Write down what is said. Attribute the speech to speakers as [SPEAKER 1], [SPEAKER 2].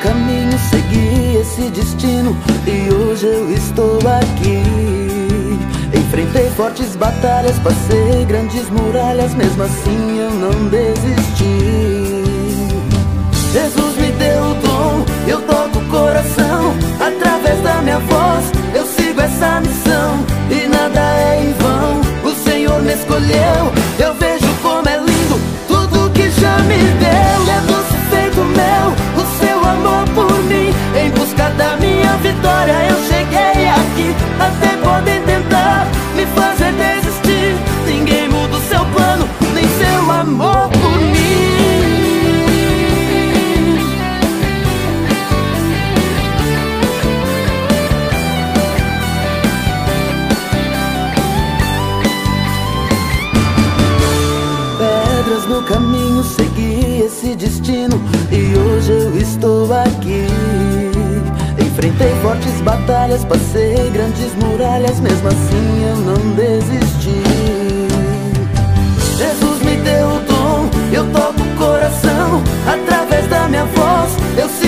[SPEAKER 1] caminho, segui esse destino e hoje eu estou aqui. Enfrentei fortes batalhas, passei grandes muralhas, mesmo assim eu não desisti. Jesus me deu o dom, eu toco o coração, através da minha voz eu sigo essa missão. E nada é em vão, o Senhor me escolheu, eu vejo como é lindo tudo que já me deu. É doce feito mel, o seu amor por mim, em busca da minha vitória eu cheguei aqui. Até podem tentar me fazer desistir, ninguém muda o seu plano, nem seu amor por mim. Pedras no caminho, segui esse destino e hoje eu estou aqui. Enfrentei fortes batalhas, passei grandes muralhas, mesmo assim eu não desisti. Jesus me deu o dom, eu toco o coração, através da minha voz eu sigo